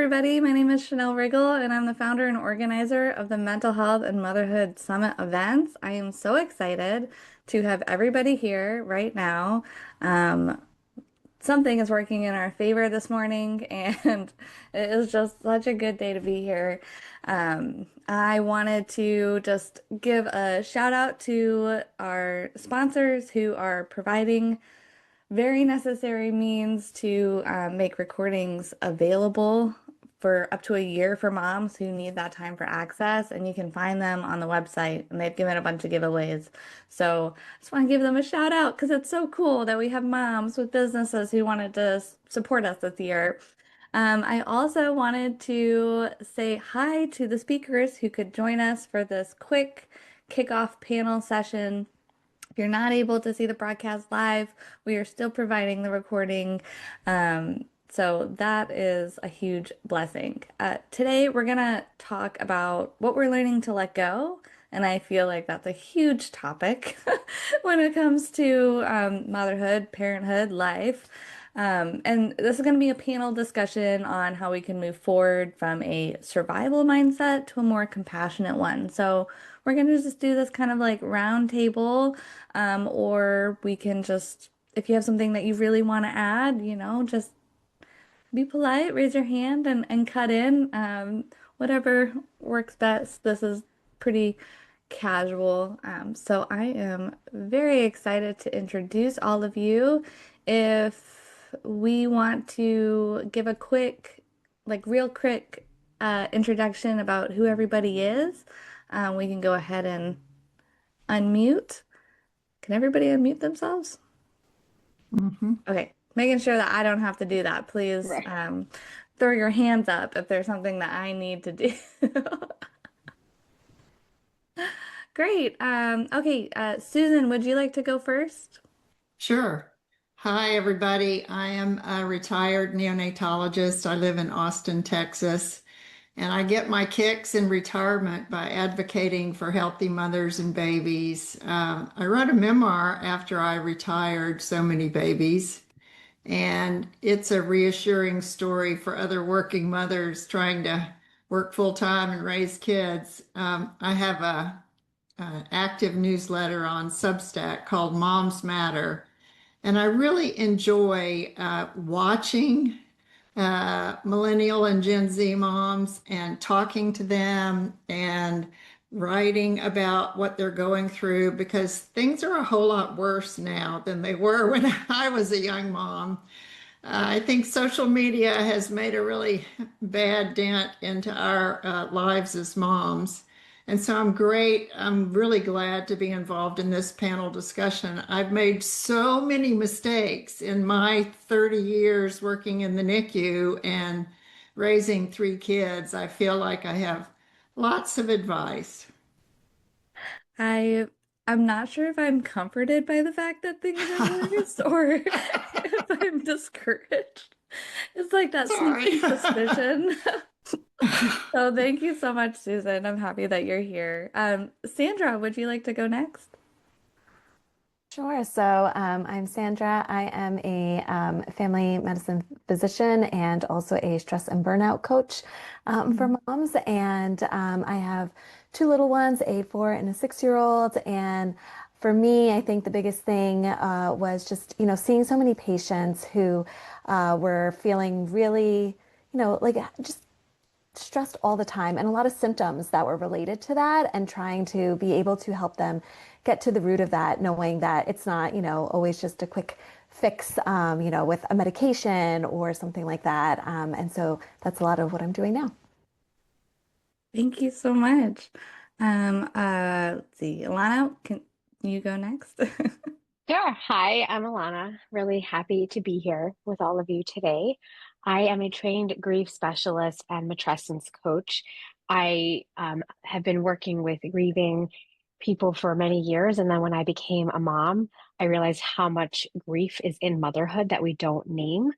everybody. My name is Chanel Riggle, and I'm the founder and organizer of the Mental Health and Motherhood Summit events. I am so excited to have everybody here right now. Um, Something is working in our favor this morning, and it is just such a good day to be here. I wanted to just give a shout out to our sponsors who are providing very necessary means to make recordings available for up to a year for moms who need that time for access. And you can find them on the website, and they've given a bunch of giveaways. So I just want to give them a shout out because it's so cool that we have moms with businesses who wanted to support us this year. I also wanted to say hi to the speakers who could join us for this quick kickoff panel session. If you're not able to see the broadcast live, we are still providing the recording. So that is a huge blessing. Today, we're going to talk about what we're learning to let go. And I feel like that's a huge topic when it comes to motherhood, parenthood, life. And this is going to be a panel discussion on how we can move forward from a survival mindset to a more compassionate one. So we're going to just do this kind of like round table, or we can just, if you have something that you really want to add, just be polite, raise your hand and cut in, whatever works best. This is pretty casual. So I am very excited to introduce all of you. If we want to give a quick, like real quick introduction about who everybody is, we can go ahead and unmute. Can everybody unmute themselves? Hmm. Okay, making sure that I don't have to do that. Please Right. throw your hands up if there's something that I need to do. Great. Okay, Susan, would you like to go first? Sure. Hi, everybody. I am a retired neonatologist. I live in Austin, Texas, and I get my kicks in retirement by advocating for healthy mothers and babies. I wrote a memoir after I retired so many babies, and it's a reassuring story for other working mothers trying to work full time and raise kids. I have a active newsletter on Substack called Moms Matter. And I really enjoy watching millennial and Gen Z moms and talking to them and writing about what they're going through because things are a whole lot worse now than they were when I was a young mom. I think social media has made a really bad dent into our lives as moms. And so I'm really glad to be involved in this panel discussion. I've made so many mistakes in my 30 years working in the NICU and raising three kids. I feel like I have lots of advice. I I'm not sure if I'm comforted by the fact that things are worse or if I'm discouraged. It's like that Sorry. sneaking suspicion. So thank you so much, Susan. I'm happy that you're here. Sandra, would you like to go next? Sure. I'm Sandra. I am a family medicine physician and also a stress and burnout coach for moms. And I have two little ones, a 4 and a 6-year-old. And for me, I think the biggest thing was just, seeing so many patients who were feeling really, like just stressed all the time and a lot of symptoms that were related to that and trying to be able to help them get to the root of that, knowing that it's not, always just a quick fix, with a medication or something like that. And so that's a lot of what I'm doing now. Thank you so much. Let's see. Alana, can you go next? Sure. Hi, I'm Alana. Really happy to be here with all of you today. I am a trained grief specialist and matrescence coach. I have been working with grieving people for many years, and then when I became a mom, I realized how much grief is in motherhood that we don't name.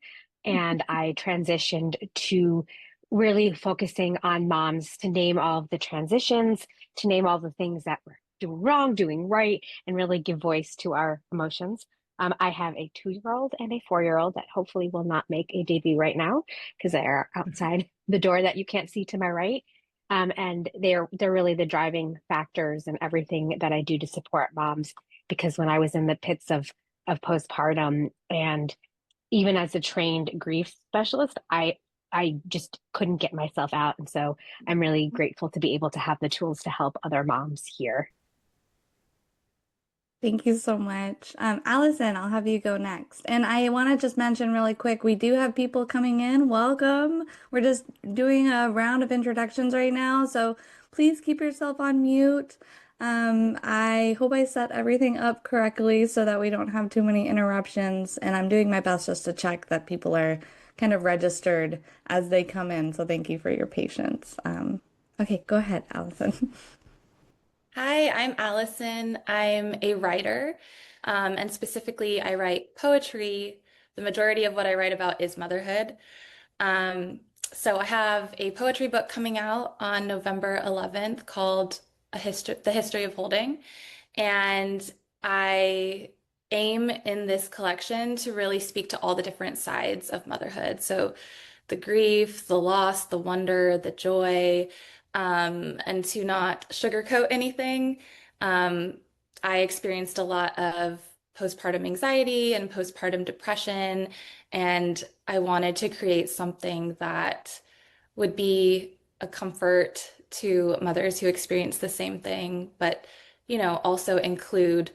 And I transitioned to really focusing on moms to name all of the transitions, to name all the things that we're doing wrong, doing right and really give voice to our emotions. I have a 2-year-old and a 4-year-old that hopefully will not make a debut right now because they are outside the door that you can't see to my right. And they're really the driving factors in everything that I do to support moms. Because when I was in the pits of postpartum, and even as a trained grief specialist, I just couldn't get myself out. And so I'm really grateful to be able to have the tools to help other moms here. Thank you so much. Allison, I'll have you go next. And I want to just mention really quick, we do have people coming in. Welcome. We're just doing a round of introductions right now, so please keep yourself on mute. I hope I set everything up correctly so that we don't have too many interruptions, and I'm doing my best just to check that people are kind of registered as they come in, so thank you for your patience. Okay, go ahead, Allison. Hi, I'm Allison. I'm a writer, and specifically, I write poetry. The majority of what I write about is motherhood. So I have a poetry book coming out on November 11th called The History of Holding, and I aim in this collection to really speak to all the different sides of motherhood. So the grief, the loss, the wonder, the joy, and to not sugarcoat anything. Um, I experienced a lot of postpartum anxiety and postpartum depression, and I wanted to create something that would be a comfort to mothers who experience the same thing, but also include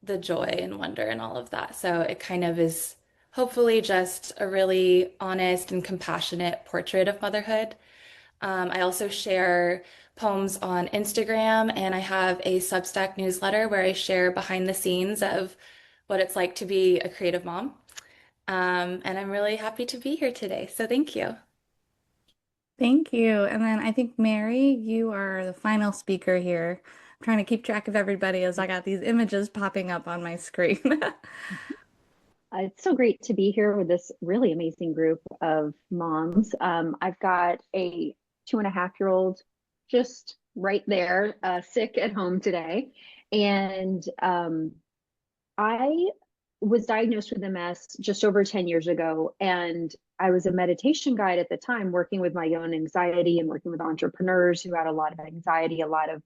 the joy and wonder and all of that. So it kind of is hopefully just a really honest and compassionate portrait of motherhood. I also share poems on Instagram, and I have a Substack newsletter where I share behind the scenes of what it's like to be a creative mom. And I'm really happy to be here today. So thank you. Thank you. And then I think, Mary, you are the final speaker here. I'm trying to keep track of everybody as I got these images popping up on my screen. It's so great to be here with this really amazing group of moms. I've got a 2.5-year-old just right there, sick at home today. And I was diagnosed with MS just over 10 years ago. And I was a meditation guide at the time, working with my own anxiety and working with entrepreneurs who had a lot of anxiety, a lot of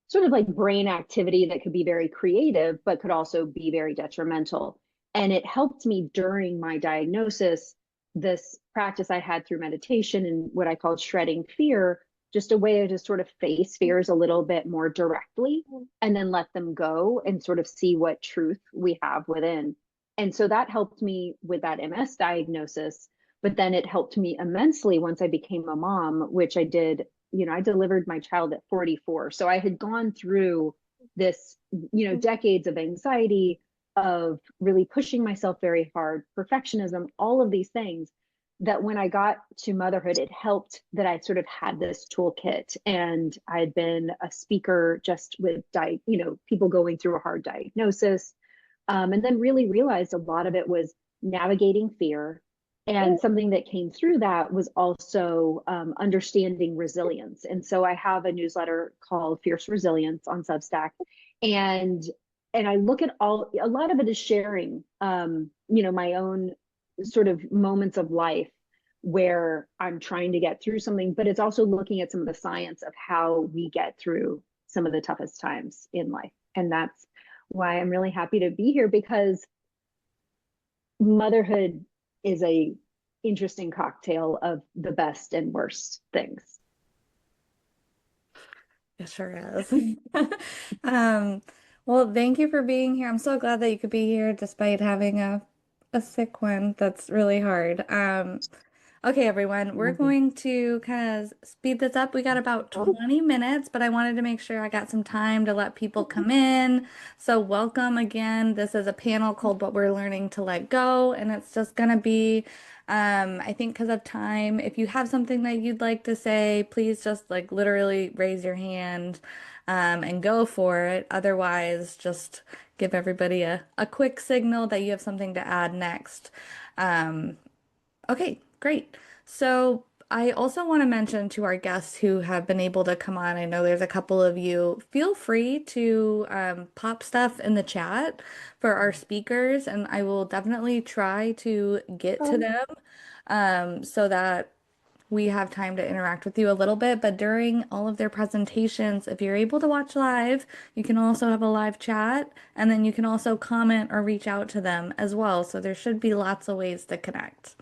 sort of like brain activity that could be very creative, but could also be very detrimental. And it helped me during my diagnosis, this practice I had through meditation and what I called shredding fear, just a way to sort of face fears a little bit more directly and then let them go and sort of see what truth we have within. And so that helped me with that MS diagnosis. But then it helped me immensely once I became a mom, which I did. I delivered my child at 44. So I had gone through this, decades of anxiety, of really pushing myself very hard, perfectionism, all of these things that when I got to motherhood, it helped that I sort of had this toolkit. And I had been a speaker just with, people going through a hard diagnosis. And then really realized a lot of it was navigating fear. And something that came through that was also understanding resilience. And so I have a newsletter called Fierce Resilience on Substack. And I look at a lot of it is sharing, my own sort of moments of life where I'm trying to get through something, but it's also looking at some of the science of how we get through some of the toughest times in life. And that's why I'm really happy to be here, because motherhood is a interesting cocktail of the best and worst things. It sure is. Um, well, thank you for being here. I'm so glad that you could be here despite having a sick one. That's really hard. Okay, everyone, we're Mhm. going to kind of speed this up. We got about 20 minutes, but I wanted to make sure I got some time to let people come in. So, welcome again. This is a panel called What We're Learning to Let Go, and it's just going to be, I think, because of time. If you have something that you'd like to say, please just like literally raise your hand, and go for it. Otherwise, just give everybody a quick signal that you have something to add next. Um, Okay, great. So I also want to mention to our guests who have been able to come on, I know there's a couple of you, feel free to pop stuff in the chat for our speakers, and I will definitely try to get to Um, them so that we have time to interact with you a little bit. But during all of their presentations, if you're able to watch live, you can also have a live chat, and then you can also comment or reach out to them as well. So there should be lots of ways to connect.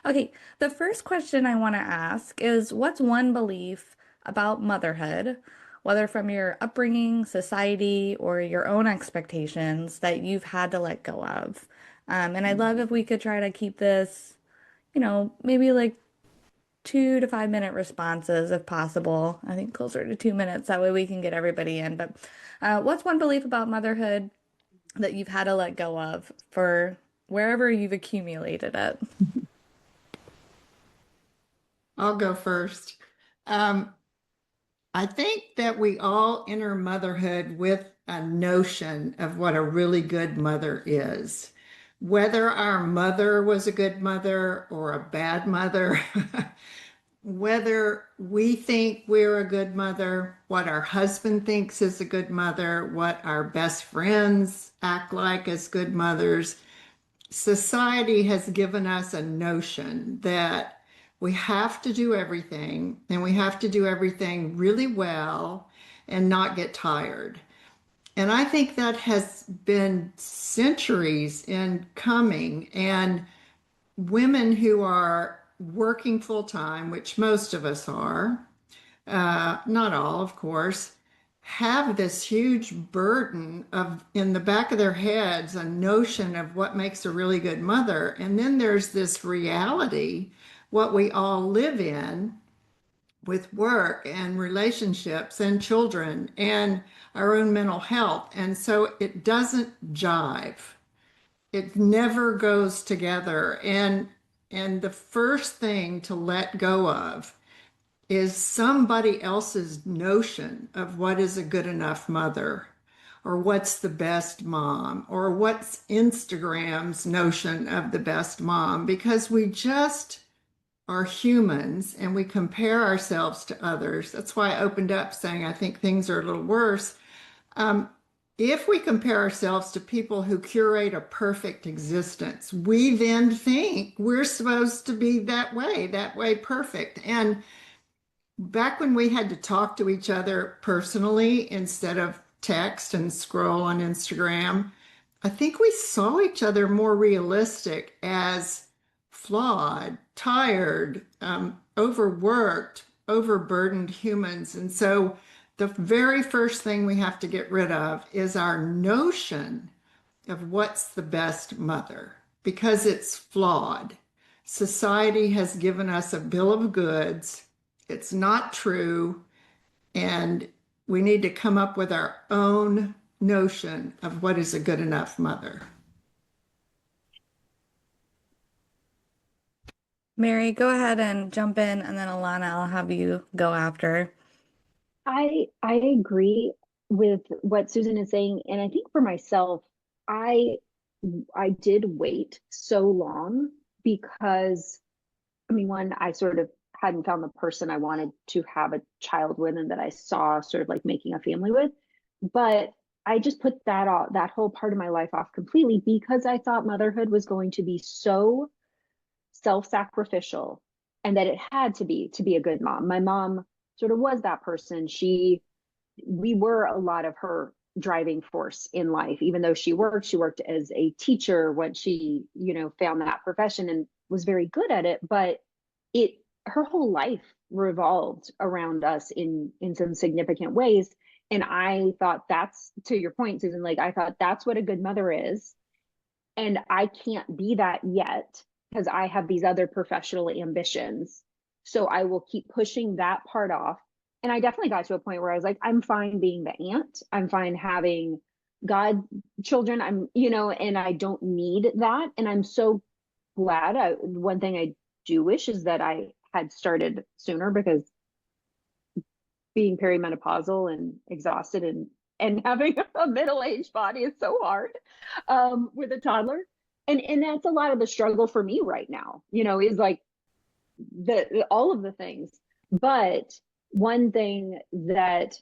Okay, the first question I want to ask is what's one belief about motherhood, whether from your upbringing, society, or your own expectations that you've had to let go of? And I'd love if we could try to keep this, maybe like 2 to 5 minute responses if possible. I think closer to 2 minutes. That way we can get everybody in. But what's one belief about motherhood that you've had to let go of for wherever you've accumulated it? I'll go first. Um, I think that we all enter motherhood with a notion of what a really good mother is. Whether our mother was a good mother or a bad mother, whether we think we're a good mother, what our husband thinks is a good mother, what our best friends act like as good mothers, society has given us a notion that we have to do everything and we have to do everything really well and not get tired. And I think that has been centuries in coming. And women who are working full time, which most of us are, not all, of course, have this huge burden of in the back of their heads a notion of what makes a really good mother. And then there's this reality, what we all live in with work and relationships and children and our own mental health. And so it doesn't jive. It never goes together. And the first thing to let go of is somebody else's notion of what is a good enough mother or what's the best mom or what's Instagram's notion of the best mom, because we just are humans and we compare ourselves to others. That's why I opened up saying I think things are a little worse. Um, if we compare ourselves to people who curate a perfect existence, we then think we're supposed to be that way perfect. And back when we had to talk to each other personally instead of text and scroll on Instagram, I think we saw each other more realistic as flawed, tired, overworked, overburdened humans. And so the very first thing we have to get rid of is our notion of what's the best mother because it's flawed. Society has given us a bill of goods. It's not true. And we need to come up with our own notion of what is a good enough mother. Mary, go ahead and jump in, and then Alana, I'll have you go after. I agree with what Susan is saying, and I think for myself, I I did wait so long because I mean, one, I sort of hadn't found the person I wanted to have a child with and that I saw sort of like making a family with. But I just put that whole part of my life off completely because I thought motherhood was going to be so self-sacrificial and that it had to be a good mom. My mom sort of was that person. We were a lot of her driving force in life. Even though she worked as a teacher when she, found that profession and was very good at it, but it her whole life revolved around us in some significant ways. And I thought that's to your point, Susan, like I thought that's what a good mother is. And I can't be that yet because I have these other professional ambitions. So I will keep pushing that part off. And I definitely got to a point where I was like, I'm fine being the aunt. I'm fine having God children. And I don't need that. And I'm so glad. One thing I do wish is that I had started sooner because being perimenopausal and exhausted and having a middle-aged body is so hard with a toddler. And that's a lot of the struggle for me right now, is like all of the things. But one thing that,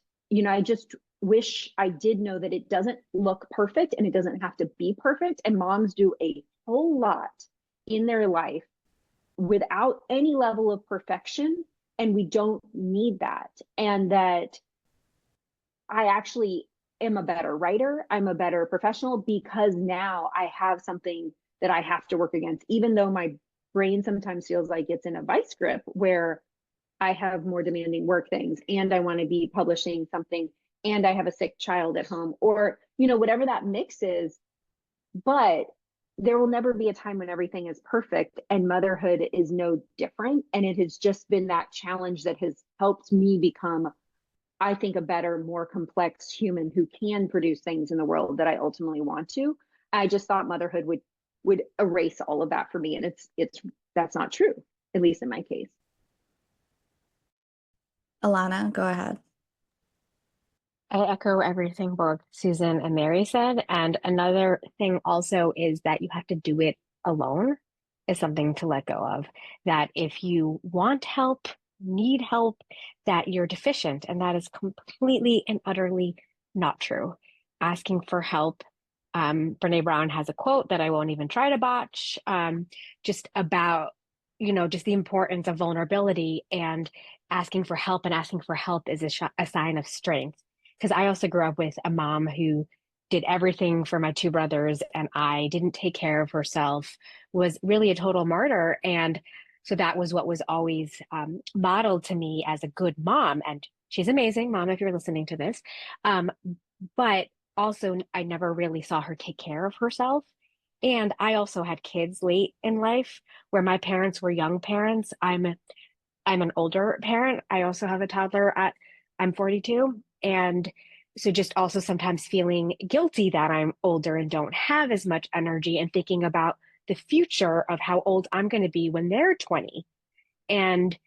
I just wish I did know that it doesn't look perfect and it doesn't have to be perfect. And moms do a whole lot in their life without any level of perfection. And we don't need that. And that I actually am a better writer. I'm a better professional because now I have something that I have to work against, even though my brain sometimes feels like it's in a vice grip where I have more demanding work things and I want to be publishing something and I have a sick child at home or, whatever that mix is. But there will never be a time when everything is perfect, and motherhood is no different. And it has just been that challenge that has helped me become, I think, a better, more complex human who can produce things in the world that I ultimately want to. I just thought motherhood would erase all of that for me, and it's that's not true, at least in my case. Alana, go ahead. I echo everything both Susan and Mary said. And another thing also is that you have to do it alone is something to let go of. That if you want help, need help, that you're deficient. And that is completely and utterly not true. Asking for help. Brene Brown has a quote that I won't even try to botch, just about, just the importance of vulnerability and asking for help. And asking for help is a sign of strength because I also grew up with a mom who did everything for my two brothers and I didn't take care of herself, was really a total martyr. And so that was what was always modeled to me as a good mom. And she's amazing, mom, if you're listening to this. But also, I never really saw her take care of herself. And I also had kids late in life where my parents were young parents. I'm an older parent. I also have a toddler I'm 42. And so just also sometimes feeling guilty that I'm older and don't have as much energy and thinking about the future of how old I'm going to be when they're 20. And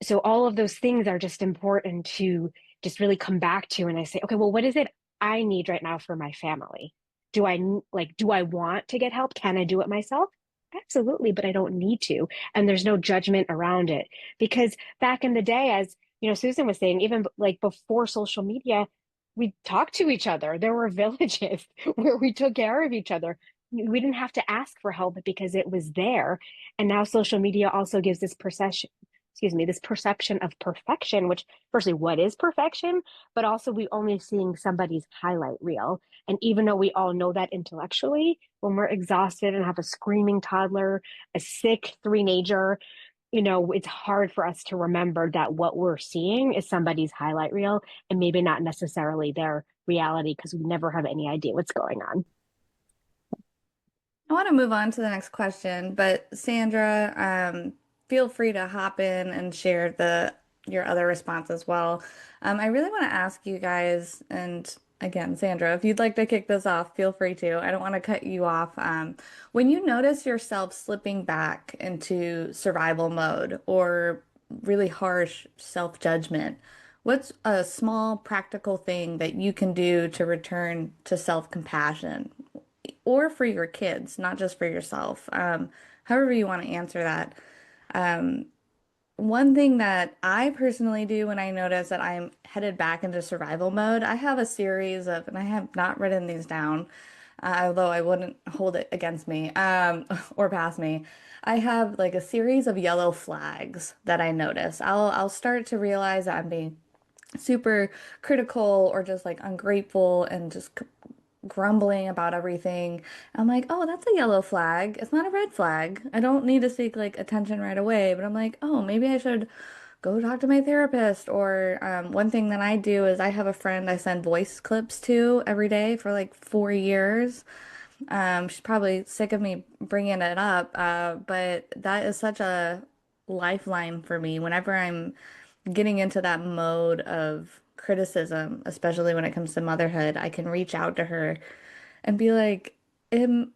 so all of those things are just important to just really come back to. And I say, okay, well, what is it I need right now for my family? Do I want to get help? Can I do it myself? Absolutely, but I don't need to. And there's no judgment around it because back in the day, as Susan was saying, even like before social media, we talked to each other. There were villages where we took care of each other. We didn't have to ask for help because it was there. And now social media also gives this perception of perfection, which firstly, what is perfection? But also we only seeing somebody's highlight reel. And even though we all know that intellectually, when we're exhausted and have a screaming toddler, a sick three-nager, it's hard for us to remember that what we're seeing is somebody's highlight reel and maybe not necessarily their reality because we never have any idea what's going on. I want to move on to the next question, but Sandra, feel free to hop in and share your other response as well. I really want to ask you guys, and again, Sandra, if you'd like to kick this off, feel free to. I don't want to cut you off. When you notice yourself slipping back into survival mode or really harsh self-judgment, what's a small practical thing that you can do to return to self-compassion? Or for your kids, not just for yourself. However you want to answer that. Um, One thing that I personally do when I notice that I'm headed back into survival mode, I have a series of, and I have not written these down, although I wouldn't hold it against me, or past me. I have like a series of yellow flags that I notice. I'll start to realize that I'm being super critical or just like ungrateful and just grumbling about everything. I'm like, oh, that's a yellow flag. It's not a red flag. I don't need to seek like attention right away, but I'm like, oh, maybe I should go talk to my therapist. Or one thing that I do is I have a friend I send voice clips to every day for like 4 years. She's probably sick of me bringing it up, but that is such a lifeline for me whenever I'm getting into that mode of criticism, especially when it comes to motherhood. I can reach out to her and be like, am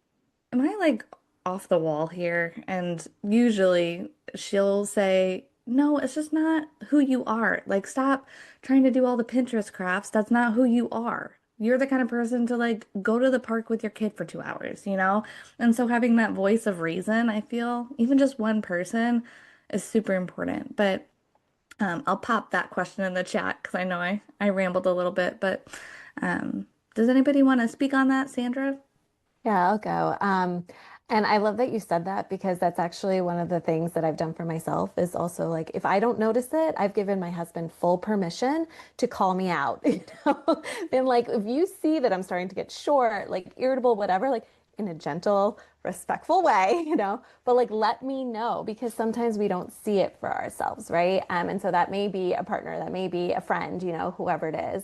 I like off the wall here? And usually she'll say, no, it's just not who you are. Like, stop trying to do all the Pinterest crafts. That's not who you are. You're the kind of person to like go to the park with your kid for 2 hours, you know? And so having that voice of reason, I feel, even just one person, is super important. But I'll pop that question in the chat because I know I rambled a little bit. But um, does anybody want to speak on that, Sandra? Yeah, I'll go. And I love that you said that because that's actually one of the things that I've done for myself is also like if I don't notice it, I've given my husband full permission to call me out. Been like, if you see that I'm starting to get short, like irritable, whatever, like in a gentle, respectful way, but like let me know because sometimes we don't see it for ourselves, right? And so that may be a partner, that may be a friend, whoever it is.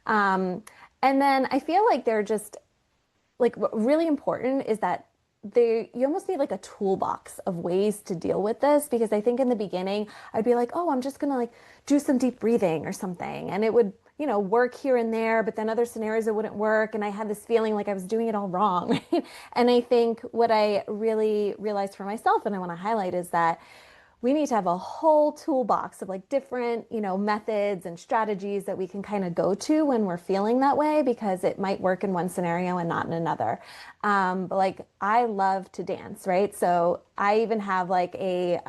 Um, and then I feel like they're just like what really important is that you almost need like a toolbox of ways to deal with this because I think in the beginning I'd be like, oh, I'm just gonna like do some deep breathing or something, and it would work here and there, but then other scenarios it wouldn't work, and I had this feeling like I was doing it all wrong, right? And I think what I really realized for myself, and I want to highlight, is that we need to have a whole toolbox of like different, methods and strategies that we can kind of go to when we're feeling that way because it might work in one scenario and not in another. But like I love to dance, right? So I even have like a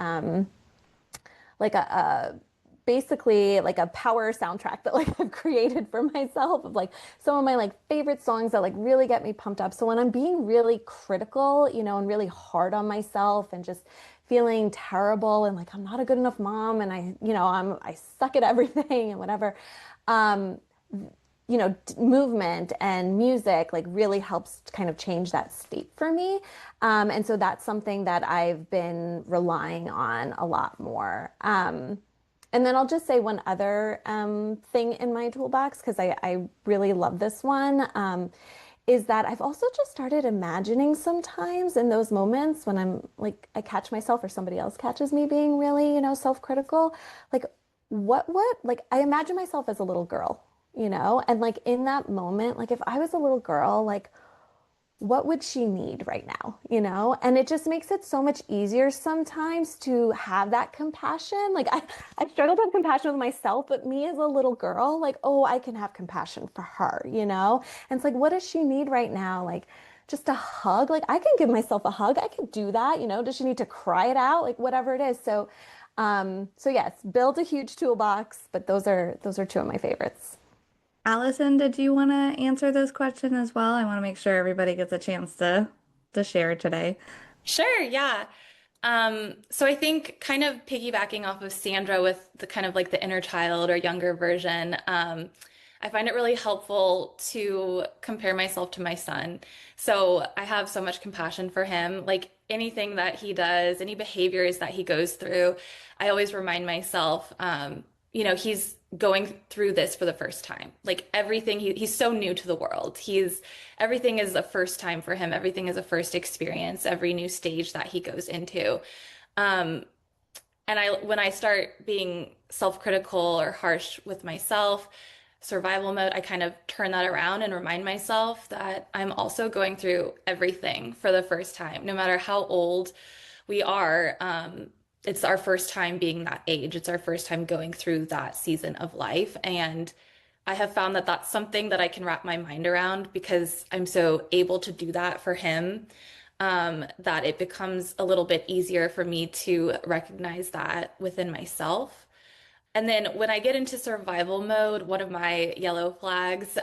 basically like a power soundtrack that like I've created for myself of like some of my like favorite songs that like really get me pumped up. So when I'm being really critical, and really hard on myself and just feeling terrible and like I'm not a good enough mom and I suck at everything and whatever. Um, movement and music like really helps kind of change that state for me. And so that's something that I've been relying on a lot more. And then I'll just say one other thing in my toolbox because I really love this one. Is that I've also just started imagining sometimes in those moments when I'm like, I catch myself or somebody else catches me being really, self-critical, like like I imagine myself as a little girl, and like in that moment, like if I was a little girl, like what would she need right now, And it just makes it so much easier sometimes to have that compassion. Like I've struggled to have compassion with myself, but me as a little girl, like, oh, I can have compassion for her, And it's like, what does she need right now? Like just a hug. Like I can give myself a hug. I can do that, Does she need to cry it out? Like whatever it is. So yes, build a huge toolbox, but those are two of my favorites. Allison, did you want to answer this question as well? I want to make sure everybody gets a chance to share today. Sure, yeah. So I think kind of piggybacking off of Sandra with the kind of like the inner child or younger version, I find it really helpful to compare myself to my son. So I have so much compassion for him. Like anything that he does, any behaviors that he goes through, I always remind myself, he's going through this for the first time. Like everything, he's so new to the world. Everything is a first time for him. Everything is a first experience, every new stage that he goes into. Um, and when I start being self-critical or harsh with myself, survival mode, I kind of turn that around and remind myself that I'm also going through everything for the first time, no matter how old we are. It's our first time being that age. It's our first time going through that season of life. And I have found that that's something that I can wrap my mind around because I'm so able to do that for him, that it becomes a little bit easier for me to recognize that within myself. And then when I get into survival mode, one of my yellow flags,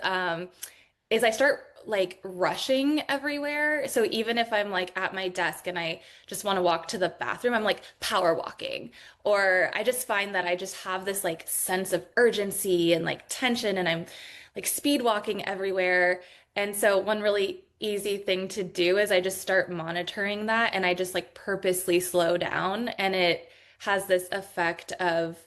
is I start like rushing everywhere. So even if I'm like at my desk and I just want to walk to the bathroom, I'm like power walking. Or I just find that I just have this like sense of urgency and like tension and I'm like speed walking everywhere. And so one really easy thing to do is I just start monitoring that and I just like purposely slow down and it has this effect of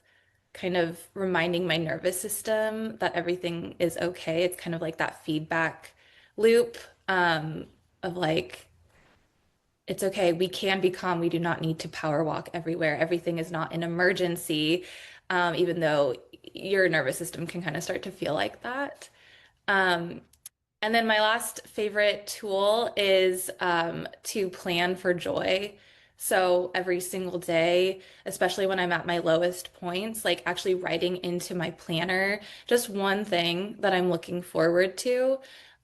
kind of reminding my nervous system that everything is okay. It's kind of like that feedback loop, of like, it's okay. We can be calm. We do not need to power walk everywhere. Everything is not an emergency, even though your nervous system can kind of start to feel like that. Um, and then my last favorite tool is to plan for joy. So every single day, especially when I'm at my lowest points, like actually writing into my planner just one thing that I'm looking forward to.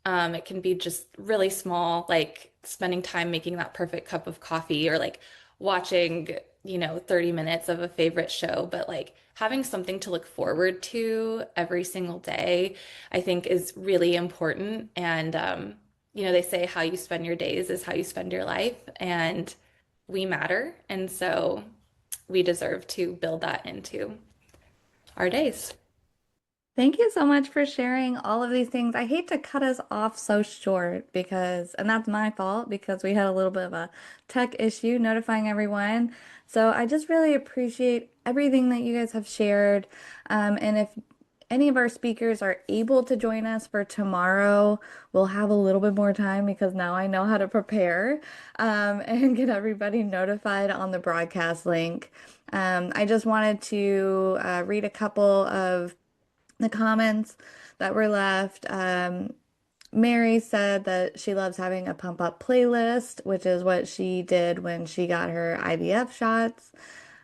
It can be just really small, like spending time making that perfect cup of coffee or like watching 30 minutes of a favorite show, but like having something to look forward to every single day, I think is really important. And, they say how you spend your days is how you spend your life, and we matter. And so we deserve to build that into our days. Thank you so much for sharing all of these things. I hate to cut us off so short and that's my fault because we had a little bit of a tech issue notifying everyone. So I just really appreciate everything that you guys have shared. And if any of our speakers are able to join us for tomorrow, we'll have a little bit more time because now I know how to prepare, and get everybody notified on the broadcast link. I just wanted to read a couple of the comments that were left. Mary said that she loves having a pump up playlist, which is what she did when she got her IVF shots.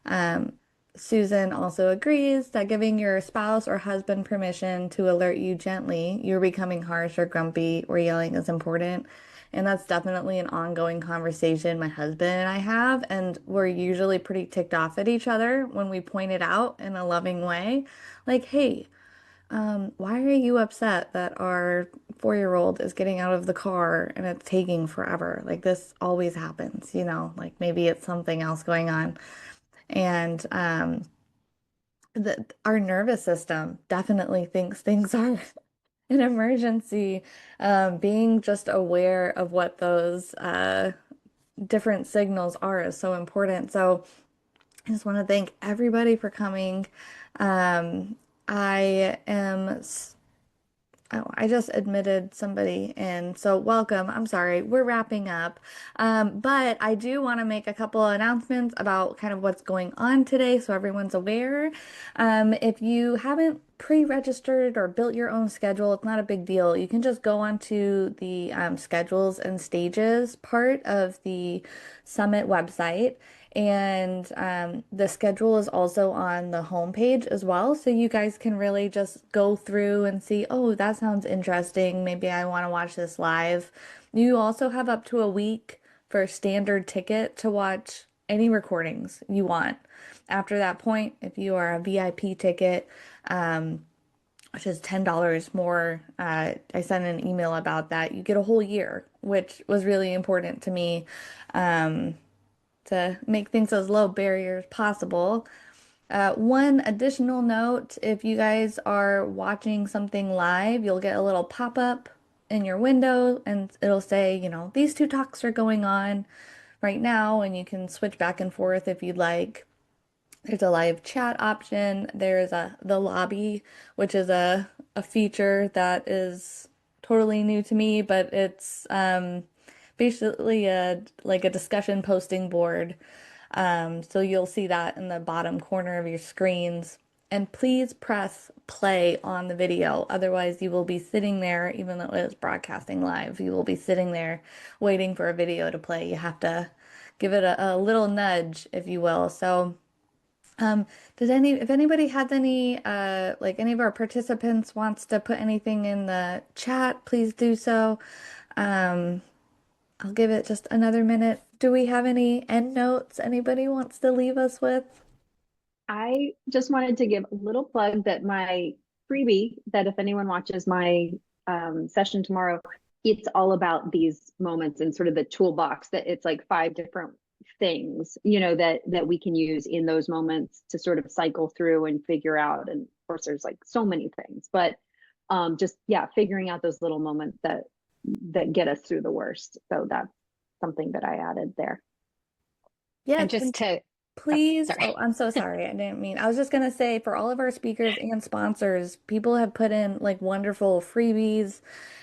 Um, Susan also agrees that giving your spouse or husband permission to alert you gently you're becoming harsh or grumpy or yelling is important. And that's definitely an ongoing conversation my husband and I have. And we're usually pretty ticked off at each other when we point it out in a loving way. Like, hey, why are you upset that our 4-year-old is getting out of the car and it's taking forever? Like this always happens, like maybe it's something else going on. And our nervous system definitely thinks things are an emergency. Being just aware of what those different signals are is so important. So I just want to thank everybody for coming. I am Oh, I just admitted somebody in. So welcome. I'm sorry. We're wrapping up. But I do want to make a couple of announcements about kind of what's going on today so everyone's aware. If you haven't pre-registered or built your own schedule, it's not a big deal. You can just go onto the schedules and stages part of the summit website. And the schedule is also on the homepage as well. So you guys can really just go through and see, oh, that sounds interesting. Maybe I want to watch this live. You also have up to a week for a standard ticket to watch any recordings you want. After that point, if you are a VIP ticket, which is $10 more, I sent an email about that. You get a whole year, which was really important to me. Um, to make things as low barrier as possible. One additional note, if you guys are watching something live, you'll get a little pop-up in your window and it'll say, these two talks are going on right now, and you can switch back and forth if you'd like. There's a live chat option. There's the lobby, which is a feature that is totally new to me, but it's basically like a discussion posting board. So you'll see that in the bottom corner of your screens. And please press play on the video. Otherwise, you will be sitting there, even though it is broadcasting live, you will be sitting there waiting for a video to play. You have to give it a little nudge, if you will. So um, if anybody has any, like any of our participants wants to put anything in the chat, please do so. Um, I'll give it just another minute. Do we have any end notes anybody wants to leave us with? I just wanted to give a little plug that my freebie, that if anyone watches my session tomorrow, it's all about these moments and sort of the toolbox, that it's like 5 different things, that we can use in those moments to sort of cycle through and figure out. And of course, there's like so many things, but just, yeah, figuring out those little moments that get us through the worst. So that's something that I added there. And Yes, just and to, oh, please. sorry. Oh, I'm so sorry. I didn't mean. I was just gonna say for all of our speakers and sponsors, people have put in like wonderful freebies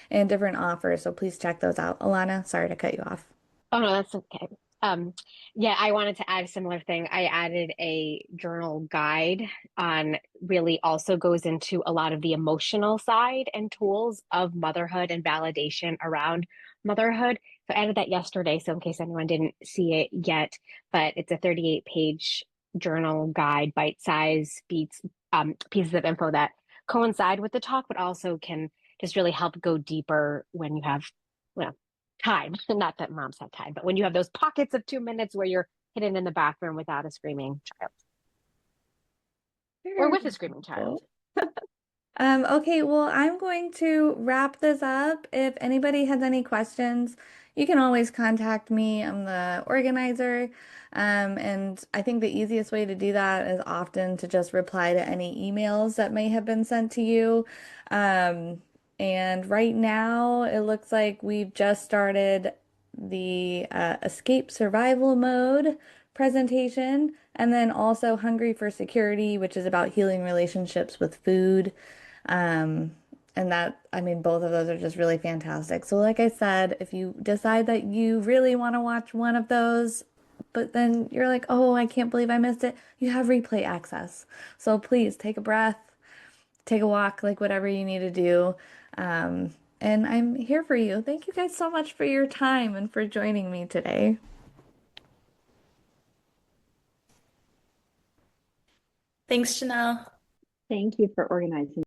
and different offers. So please check those out. Alana, sorry to cut you off. Oh no, that's okay. Um, yeah, I wanted to add a similar thing. I added a journal guide on really also goes into a lot of the emotional side and tools of motherhood and validation around motherhood. So I added that yesterday, so in case anyone didn't see it yet, but it's a 38-page journal guide, bite-size beats, pieces of info that coincide with the talk, but also can just really help go deeper when you have, well, time. Not that moms have time, but when you have those pockets of 2 minutes where you're hidden in the bathroom without a screaming child or Very with a screaming child. cool. Okay, well, I'm going to wrap this up. If anybody has any questions, you can always contact me. I'm the organizer. And I think the easiest way to do that is often to just reply to any emails that may have been sent to you. Um, and right now, it looks like we've just started the escape survival mode presentation, and then also Hungry for Security, which is about healing relationships with food. Um, and that, I mean, both of those are just really fantastic. So, like I said, if you decide that you really want to watch one of those, but then you're like, oh, I can't believe I missed it, you have replay access. So please take a breath, take a walk, like whatever you need to do. Um, and I'm here for you. Thank you guys so much for your time and for joining me today. Thanks, Janelle. Thank you for organizing